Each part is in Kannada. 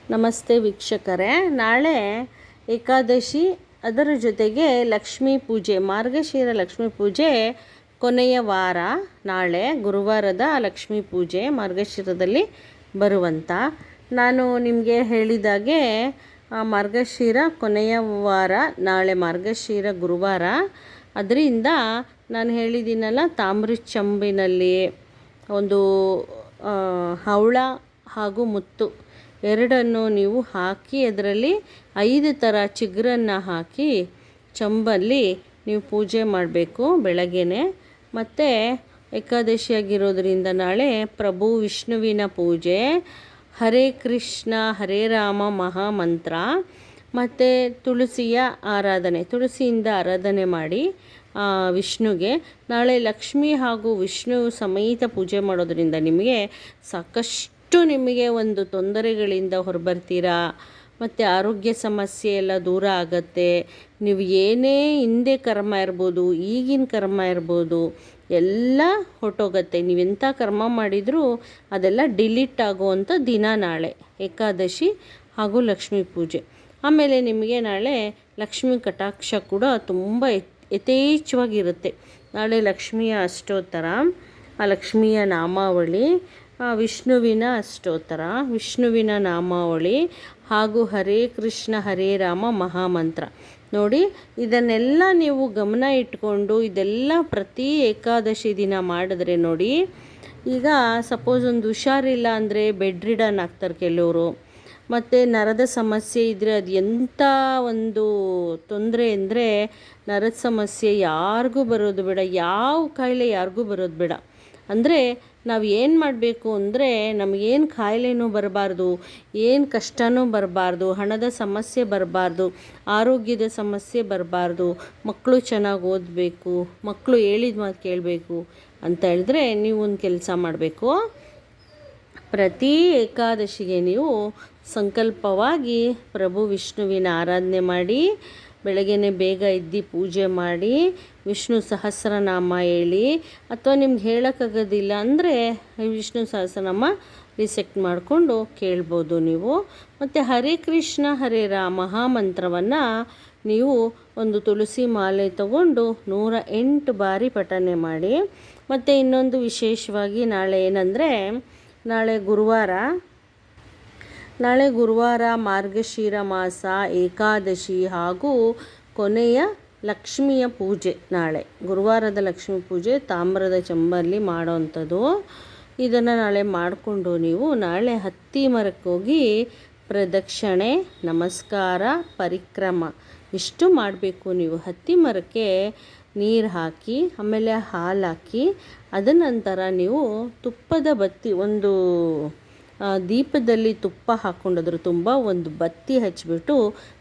ನಮಸ್ತೆ ವೀಕ್ಷಕರೇ, ನಾಳೆ ಏಕಾದಶಿ, ಅದರ ಜೊತೆಗೆ ಲಕ್ಷ್ಮೀ ಪೂಜೆ, ಮಾರ್ಗಶಿರ ಲಕ್ಷ್ಮೀ ಪೂಜೆ ಕೊನೆಯ ವಾರ. ನಾಳೆ ಗುರುವಾರದ ಲಕ್ಷ್ಮೀ ಪೂಜೆ ಮಾರ್ಗಶಿರದಲ್ಲಿ ಬರುವಂಥ, ನಾನು ನಿಮಗೆ ಹೇಳಿದಾಗೆ ಮಾರ್ಗಶಿರ ಕೊನೆಯ ವಾರ, ನಾಳೆ ಮಾರ್ಗಶಿರ ಗುರುವಾರ. ಅದರಿಂದ ನಾನು ಹೇಳಿದ್ದೀನಲ್ಲ, ತಾಮ್ರದ ಚಂಬಿನಲ್ಲಿ ಒಂದು ಹವಳ ಹಾಗೂ ಮುತ್ತು ಎರಡನ್ನು ನೀವು ಹಾಕಿ ಅದರಲ್ಲಿ 5 ಥರ ಚಿಗುರನ್ನು ಹಾಕಿ ಚಂಬಲ್ಲಿ ನೀವು ಪೂಜೆ ಮಾಡಬೇಕು ಬೆಳಗ್ಗೆನೆ. ಮತ್ತು ಏಕಾದಶಿಯಾಗಿರೋದ್ರಿಂದ ನಾಳೆ ಪ್ರಭು ವಿಷ್ಣುವಿನ ಪೂಜೆ, ಹರೇ ಕೃಷ್ಣ ಹರೇ ರಾಮ ಮಹಾಮಂತ್ರ ಮತ್ತು ತುಳಸಿಯ ಆರಾಧನೆ, ತುಳಸಿಯಿಂದ ಆರಾಧನೆ ಮಾಡಿ ವಿಷ್ಣುಗೆ. ನಾಳೆ ಲಕ್ಷ್ಮಿ ಹಾಗೂ ವಿಷ್ಣು ಸಮೇತ ಪೂಜೆ ಮಾಡೋದ್ರಿಂದ ನಿಮಗೆ ಸಾಕಷ್ಟು ನಿಮಗೆ ಒಂದು ತೊಂದರೆಗಳಿಂದ ಹೊರಬರ್ತೀರಾ. ಮತ್ತು ಆರೋಗ್ಯ ಸಮಸ್ಯೆ ಎಲ್ಲ ದೂರ ಆಗತ್ತೆ. ನೀವು ಏನೇ ಹಿಂದೆ ಕರ್ಮ ಇರ್ಬೋದು, ಈಗಿನ ಕರ್ಮ ಇರ್ಬೋದು, ಎಲ್ಲ ಹೊರಟೋಗತ್ತೆ. ನೀವೆಂಥ ಕರ್ಮ ಮಾಡಿದರೂ ಅದೆಲ್ಲ ಡಿಲೀಟ್ ಆಗುವಂಥ ದಿನ ನಾಳೆ ಏಕಾದಶಿ ಹಾಗೂ ಲಕ್ಷ್ಮೀ ಪೂಜೆ. ಆಮೇಲೆ ನಿಮಗೆ ನಾಳೆ ಲಕ್ಷ್ಮೀ ಕಟಾಕ್ಷ ಕೂಡ ತುಂಬ ಯಥೇಚ್ಛವಾಗಿರುತ್ತೆ. ನಾಳೆ ಲಕ್ಷ್ಮಿಯ ಅಷ್ಟೋತ್ತರ, ಆ ಲಕ್ಷ್ಮಿಯ ನಾಮಾವಳಿ, ವಿಷ್ಣುವಿನ ಅಷ್ಟೋತ್ತರ, ವಿಷ್ಣುವಿನ ನಾಮಾವಳಿ ಹಾಗೂ ಹರೇ ಕೃಷ್ಣ ಹರೇ ರಾಮ ಮಹಾಮಂತ್ರ. ನೋಡಿ, ಇದನ್ನೆಲ್ಲ ನೀವು ಗಮನ ಇಟ್ಕೊಂಡು ಇದೆಲ್ಲ ಪ್ರತಿ ಏಕಾದಶಿ ದಿನ ಮಾಡಿದ್ರೆ ನೋಡಿ, ಈಗ ಸಪೋಸ್ ಒಂದು ಹುಷಾರಿಲ್ಲ ಅಂದರೆ ಬೆಡ್ ರಿಡನ್ ಆಗ್ತಾರೆ ಕೆಲವರು. ಮತ್ತು ನರದ ಸಮಸ್ಯೆ ಇದ್ದರೆ ಅದು ಎಂಥ ಒಂದು ತೊಂದರೆ ಅಂದರೆ, ನರದ ಸಮಸ್ಯೆ ಯಾರಿಗೂ ಬರೋದು ಬೇಡ, ಯಾವ ಕಾಯಿಲೆ ಯಾರಿಗೂ ಬರೋದು ಬೇಡ. ಅಂದರೆ ನಾವು ಏನು ಮಾಡಬೇಕು ಅಂದರೆ, ನಮಗೇನು ಕಾಯಿಲೆನೂ ಬರಬಾರ್ದು, ಏನು ಕಷ್ಟನೂ ಬರಬಾರ್ದು, ಹಣದ ಸಮಸ್ಯೆ ಬರಬಾರ್ದು, ಆರೋಗ್ಯದ ಸಮಸ್ಯೆ ಬರಬಾರ್ದು, ಮಕ್ಕಳು ಚೆನ್ನಾಗಿ ಓದಬೇಕು, ಮಕ್ಕಳು ಹೇಳಿದ ಮಾತು ಕೇಳಬೇಕು ಅಂತ ಹೇಳಿದ್ರೆ ನೀವು ಒಂದು ಕೆಲಸ ಮಾಡಬೇಕು. ಪ್ರತಿ ಏಕಾದಶಿಗೆ ನೀವು ಸಂಕಲ್ಪವಾಗಿ ಪ್ರಭು ವಿಷ್ಣುವಿನ ಆರಾಧನೆ ಮಾಡಿ, ಬೆಳಗ್ಗೆನೇ ಬೇಗ ಎದ್ದು ಪೂಜೆ ಮಾಡಿ, ವಿಷ್ಣು ಸಹಸ್ರನಾಮ ಹೇಳಿ, ಅಥವಾ ನಿಮ್ಗೆ ಹೇಳೋಕ್ಕಾಗೋದಿಲ್ಲ ಅಂದರೆ ವಿಷ್ಣು ಸಹಸ್ರನಾಮ ರಿಸೆಕ್ಟ್ ಮಾಡಿಕೊಂಡು ಕೇಳ್ಬೋದು ನೀವು. ಮತ್ತು ಹರೇ ಕೃಷ್ಣ ಹರೇ ರಾಮ ಮಹಾಮಂತ್ರವನ್ನು ನೀವು ಒಂದು ತುಳಸಿ ಮಾಲೆ ತಗೊಂಡು 108 ಬಾರಿ ಪಠನೆ ಮಾಡಿ. ಮತ್ತು ಇನ್ನೊಂದು ವಿಶೇಷವಾಗಿ ನಾಳೆ ಏನಂದರೆ, ನಾಳೆ ಗುರುವಾರ ಮಾರ್ಗಶಿರ ಮಾಸ ಏಕಾದಶಿ ಹಾಗೂ ಕೊನೆಯ ಲಕ್ಷ್ಮಿಯ ಪೂಜೆ. ನಾಳೆ ಗುರುವಾರದ ಲಕ್ಷ್ಮೀ ಪೂಜೆ ತಾಮ್ರದ ಚಂಬಲ್ಲಿ ಮಾಡೋವಂಥದ್ದು. ಇದನ್ನು ನಾಳೆ ಮಾಡಿಕೊಂಡು ನೀವು ನಾಳೆ ಹತ್ತಿ ಮರಕ್ಕೆ ಹೋಗಿ ಪ್ರದಕ್ಷಿಣೆ, ನಮಸ್ಕಾರ, ಪರಿಕ್ರಮ ಇಷ್ಟು ಮಾಡಬೇಕು. ನೀವು ಹತ್ತಿ ಮರಕ್ಕೆ ನೀರು ಹಾಕಿ, ಆಮೇಲೆ ಹಾಲು ಹಾಕಿ, ಅದ ನಂತರ ನೀವು ತುಪ್ಪದ ಬತ್ತಿ, ಒಂದು ದೀಪದಲ್ಲಿ ತುಪ್ಪ ಹಾಕ್ಕೊಂಡದ್ರ ತುಂಬ ಒಂದು ಬತ್ತಿ ಹಚ್ಚಿಬಿಟ್ಟು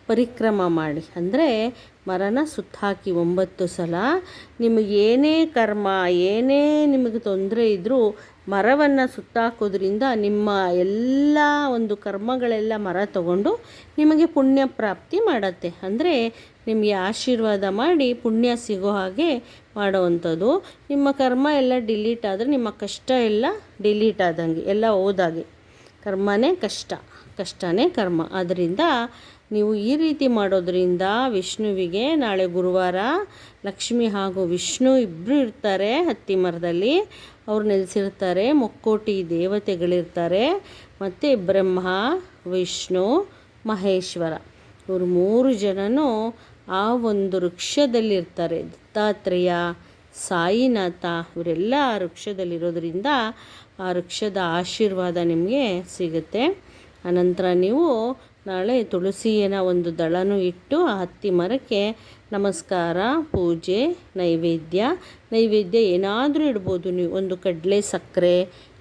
ಪರಿಕ್ರಮ ಮಾಡಿ. ಅಂದರೆ ಮರನ ಸುತ್ತಾಕಿ 9 ಸಲ. ನಿಮಗೇನೇ ಕರ್ಮ, ಏನೇ ನಿಮಗೆ ತೊಂದರೆ ಇದ್ದರೂ ಮರವನ್ನು ಸುತ್ತಾಕೋದ್ರಿಂದ ನಿಮ್ಮ ಎಲ್ಲ ಒಂದು ಕರ್ಮಗಳೆಲ್ಲ ಮರ ತಗೊಂಡು ನಿಮಗೆ ಪುಣ್ಯ ಪ್ರಾಪ್ತಿ ಮಾಡತ್ತೆ. ಅಂದರೆ ನಿಮಗೆ ಆಶೀರ್ವಾದ ಮಾಡಿ ಪುಣ್ಯ ಸಿಗೋ ಹಾಗೆ ಮಾಡೋವಂಥದ್ದು. ನಿಮ್ಮ ಕರ್ಮ ಎಲ್ಲ ಡಿಲೀಟ್ ಆದರೆ ನಿಮ್ಮ ಕಷ್ಟ ಎಲ್ಲ ಡಿಲೀಟ್ ಆದಂಗೆ, ಎಲ್ಲ ಹೋದಾಗೆ. ಕರ್ಮನೇ ಕಷ್ಟ, ಕಷ್ಟನೇ ಕರ್ಮ. ಆದ್ದರಿಂದ ನೀವು ಈ ರೀತಿ ಮಾಡೋದ್ರಿಂದ ವಿಷ್ಣುವಿಗೆ ನಾಳೆ ಗುರುವಾರ ಲಕ್ಷ್ಮಿ ಹಾಗೂ ವಿಷ್ಣು ಇಬ್ಬರು ಇರ್ತಾರೆ ಹತ್ತಿ ಮರದಲ್ಲಿ. ಅವ್ರು ನೆಲೆಸಿರ್ತಾರೆ, ಮುಕ್ಕೋಟಿ ದೇವತೆಗಳಿರ್ತಾರೆ. ಮತ್ತು ಬ್ರಹ್ಮ, ವಿಷ್ಣು, ಮಹೇಶ್ವರ ಇವರು 3 ಜನನೂ ಆ ಒಂದು ವೃಕ್ಷದಲ್ಲಿರ್ತಾರೆ. ದತ್ತಾತ್ರೇಯ, ಸಾಯಿನಾಥ ಇವರೆಲ್ಲ ಆ ವೃಕ್ಷದಲ್ಲಿರೋದ್ರಿಂದ ಆ ವೃಕ್ಷದ ಆಶೀರ್ವಾದ ನಿಮಗೆ ಸಿಗುತ್ತೆ. ಅನಂತರ ನೀವು ನಾಳೆ ತುಳಸಿಯನ ಒಂದು ದಳನೂ ಇಟ್ಟು ಆ ಹತ್ತಿ ಮರಕ್ಕೆ ನಮಸ್ಕಾರ, ಪೂಜೆ, ನೈವೇದ್ಯ ಏನಾದರೂ ಇಡ್ಬೋದು ನೀವು. ಒಂದು ಕಡಲೆ ಸಕ್ಕರೆ,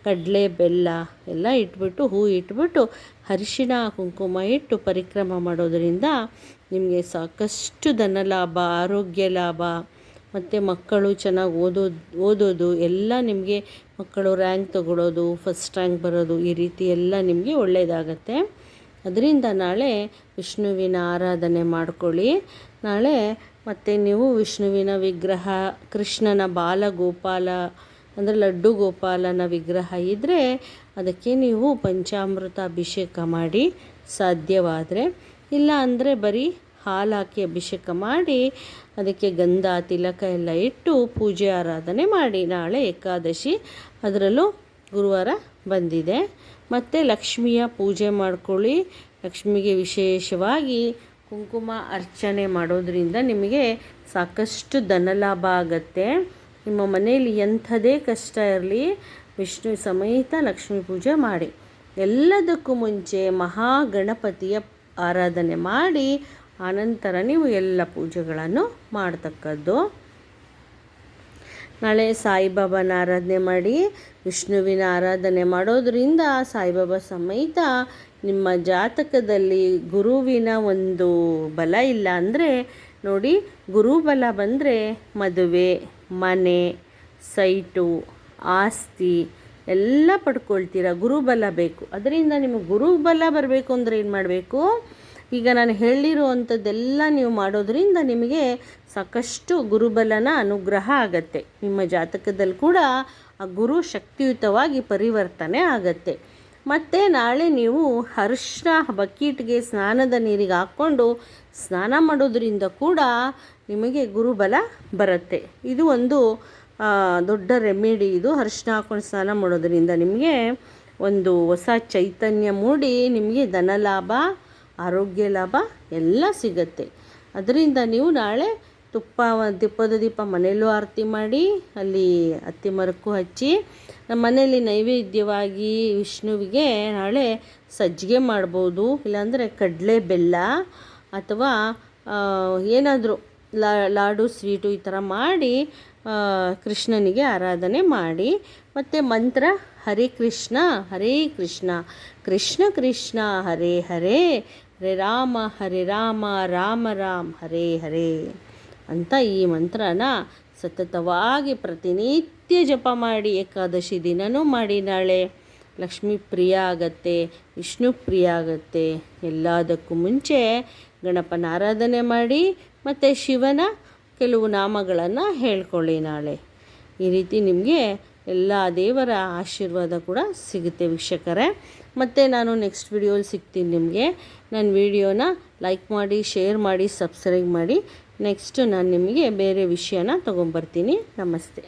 ಕಡಲೆ ಬೆಲ್ಲ ಎಲ್ಲ ಇಟ್ಬಿಟ್ಟು, ಹೂ ಇಟ್ಬಿಟ್ಟು, ಅರಿಶಿಣ ಕುಂಕುಮ ಇಟ್ಟು ಪರಿಕ್ರಮ ಮಾಡೋದರಿಂದ ನಿಮಗೆ ಸಾಕಷ್ಟು ಧನ ಲಾಭ, ಆರೋಗ್ಯ ಲಾಭ, ಮತ್ತು ಮಕ್ಕಳು ಚೆನ್ನಾಗಿ ಓದೋದು ಎಲ್ಲ ನಿಮಗೆ, ಮಕ್ಕಳು ರ್ಯಾಂಕ್ ತಗೊಳ್ಳೋದು, ಫಸ್ಟ್ ರ್ಯಾಂಕ್ ಬರೋದು, ಈ ರೀತಿ ಎಲ್ಲ ನಿಮಗೆ ಒಳ್ಳೆಯದಾಗತ್ತೆ. ಅದರಿಂದ ನಾಳೆ ವಿಷ್ಣುವಿನ ಆರಾಧನೆ ಮಾಡ್ಕೊಳ್ಳಿ. ನಾಳೆ ಮತ್ತು ನೀವು ವಿಷ್ಣುವಿನ ವಿಗ್ರಹ, ಕೃಷ್ಣನ ಬಾಲಗೋಪಾಲ ಅಂದರೆ ಲಡ್ಡು ಗೋಪಾಲನ ವಿಗ್ರಹ ಇದ್ದರೆ ಅದಕ್ಕೆ ನೀವು ಪಂಚಾಮೃತ ಅಭಿಷೇಕ ಮಾಡಿ ಸಾಧ್ಯವಾದರೆ, ಇಲ್ಲ ಅಂದರೆ ಬರೀ ಹಾಲು ಹಾಕಿ ಅಭಿಷೇಕ ಮಾಡಿ ಅದಕ್ಕೆ ಗಂಧ ತಿಲಕ ಎಲ್ಲ ಇಟ್ಟು ಪೂಜೆ ಆರಾಧನೆ ಮಾಡಿ. ನಾಳೆ ಏಕಾದಶಿ, ಅದರಲ್ಲೂ ಗುರುವಾರ ಬಂದಿದೆ. ಮತ್ತು ಲಕ್ಷ್ಮಿಯ ಪೂಜೆ ಮಾಡ್ಕೊಳ್ಳಿ. ಲಕ್ಷ್ಮಿಗೆ ವಿಶೇಷವಾಗಿ ಕುಂಕುಮ ಅರ್ಚನೆ ಮಾಡೋದರಿಂದ ನಿಮಗೆ ಸಾಕಷ್ಟು ಧನಲಾಭ ಆಗತ್ತೆ. ನಿಮ್ಮ ಮನೆಯಲ್ಲಿ ಎಂಥದೇ ಕಷ್ಟ ಇರಲಿ, ವಿಷ್ಣು ಸಮೇತ ಲಕ್ಷ್ಮೀ ಪೂಜೆ ಮಾಡಿ. ಎಲ್ಲದಕ್ಕೂ ಮುಂಚೆ ಮಹಾಗಣಪತಿಯ ಆರಾಧನೆ ಮಾಡಿ ಆನಂತರ ನೀವು ಎಲ್ಲ ಪೂಜೆಗಳನ್ನು ಮಾಡ್ತಕ್ಕದ್ದು. ನಾಳೆ ಸಾಯಿಬಾಬಾನ ಆರಾಧನೆ ಮಾಡಿ, ವಿಷ್ಣುವಿನ ಆರಾಧನೆ ಮಾಡೋದರಿಂದ ಸಾಯಿಬಾಬಾ ಸಮೇತ ನಿಮ್ಮ ಜಾತಕದಲ್ಲಿ ಗುರುವಿನ ಒಂದು ಬಲ ಇಲ್ಲ ಅಂದರೆ ನೋಡಿ, ಗುರುಬಲ ಬಂದರೆ ಮದುವೆ, ಮನೆ, ಸೈಟು, ಆಸ್ತಿ ಎಲ್ಲ ಪಡ್ಕೊಳ್ತೀರ. ಗುರುಬಲ ಬೇಕು. ಅದರಿಂದ ನಿಮಗೆ ಗುರುಬಲ ಬರಬೇಕು ಅಂದರೆ ಏನು ಮಾಡಬೇಕು? ಈಗ ನಾನು ಹೇಳಿರುವಂಥದ್ದೆಲ್ಲ ನೀವು ಮಾಡೋದರಿಂದ ನಿಮಗೆ ಸಾಕಷ್ಟು ಗುರುಬಲನ ಅನುಗ್ರಹ ಆಗತ್ತೆ. ನಿಮ್ಮ ಜಾತಕದಲ್ಲಿ ಕೂಡ ಆ ಗುರು ಶಕ್ತಿಯುತವಾಗಿ ಪರಿವರ್ತನೆ ಆಗತ್ತೆ. ಮತ್ತು ನಾಳೆ ನೀವು ಅರಿಶಿನ ಬಕೀಟ್ಗೆ ಸ್ನಾನದ ನೀರಿಗೆ ಹಾಕ್ಕೊಂಡು ಸ್ನಾನ ಮಾಡೋದ್ರಿಂದ ಕೂಡ ನಿಮಗೆ ಗುರುಬಲ ಬರುತ್ತೆ. ಇದು ಒಂದು ದೊಡ್ಡ ರೆಮಿಡಿ. ಇದು ಅರಿಶಿನ ಹಾಕ್ಕೊಂಡು ಸ್ನಾನ ಮಾಡೋದ್ರಿಂದ ನಿಮಗೆ ಒಂದು ಹೊಸ ಚೈತನ್ಯ ಮೂಡಿ ನಿಮಗೆ ಧನಲಾಭ, ಆರೋಗ್ಯ ಲಾಭ ಎಲ್ಲ ಸಿಗತ್ತೆ. ಅದರಿಂದ ನೀವು ನಾಳೆ ತುಪ್ಪದ ದೀಪ ಮನೆಯಲ್ಲೂ ಆರತಿ ಮಾಡಿ, ಅಲ್ಲಿ ಹತ್ತಿ ಮರಕ್ಕೂ ಹಚ್ಚಿ, ನಮ್ಮ ಮನೆಯಲ್ಲಿ ನೈವೇದ್ಯವಾಗಿ ವಿಷ್ಣುವಿಗೆ ನಾಳೆ ಸಜ್ಜಿಗೆ ಮಾಡ್ಬೋದು, ಇಲ್ಲಾಂದರೆ ಕಡಲೆ ಬೆಲ್ಲ ಅಥವಾ ಏನಾದರೂ ಲಾಡು ಸ್ವೀಟು ಈ ಥರ ಮಾಡಿ ಕೃಷ್ಣನಿಗೆ ಆರಾಧನೆ ಮಾಡಿ. ಮತ್ತು ಮಂತ್ರ ಹರೇ ಕೃಷ್ಣ ಕೃಷ್ಣ ಕೃಷ್ಣ ಹರೇ ಹರೇ, ಹರೇ ರಾಮ ರಾಮ ರಾಮ ಹರೇ ಹರೇ ಅಂತ ಈ ಮಂತ್ರನ ಸತತವಾಗಿ ಪ್ರತಿನಿತ್ಯ ಜಪ ಮಾಡಿ. ಏಕಾದಶಿ ದಿನವೂ ಮಾಡಿ. ನಾಳೆ ಲಕ್ಷ್ಮೀ ಪ್ರಿಯ ಆಗತ್ತೆ, ವಿಷ್ಣು ಪ್ರಿಯ ಆಗತ್ತೆ. ಎಲ್ಲದಕ್ಕೂ ಮುಂಚೆ ಗಣಪನ ಆರಾಧನೆ ಮಾಡಿ ಮತ್ತು ಶಿವನ ಕೆಲವು ನಾಮಗಳನ್ನು ಹೇಳ್ಕೊಳ್ಳಿ ನಾಳೆ. ಈ ರೀತಿ ನಿಮಗೆ ಎಲ್ಲ ದೇವರ ಆಶೀರ್ವಾದ ಕೂಡ ಸಿಗುತ್ತೆ ವೀಕ್ಷಕರೇ. ಮತ್ತು ನಾನು ನೆಕ್ಸ್ಟ್ ವಿಡಿಯೋಲಿ ಸಿಗ್ತೀನಿ ನಿಮಗೆ. ನನ್ನ ವಿಡಿಯೋನ ಲೈಕ್ ಮಾಡಿ, ಶೇರ್ ಮಾಡಿ, ಸಬ್ಸ್ಕ್ರೈಬ್ ಮಾಡಿ. ನೆಕ್ಸ್ಟು ನಾನು ನಿಮಗೆ ಬೇರೆ ವಿಷಯನ ತೊಗೊಂಬರ್ತೀನಿ. ನಮಸ್ತೆ.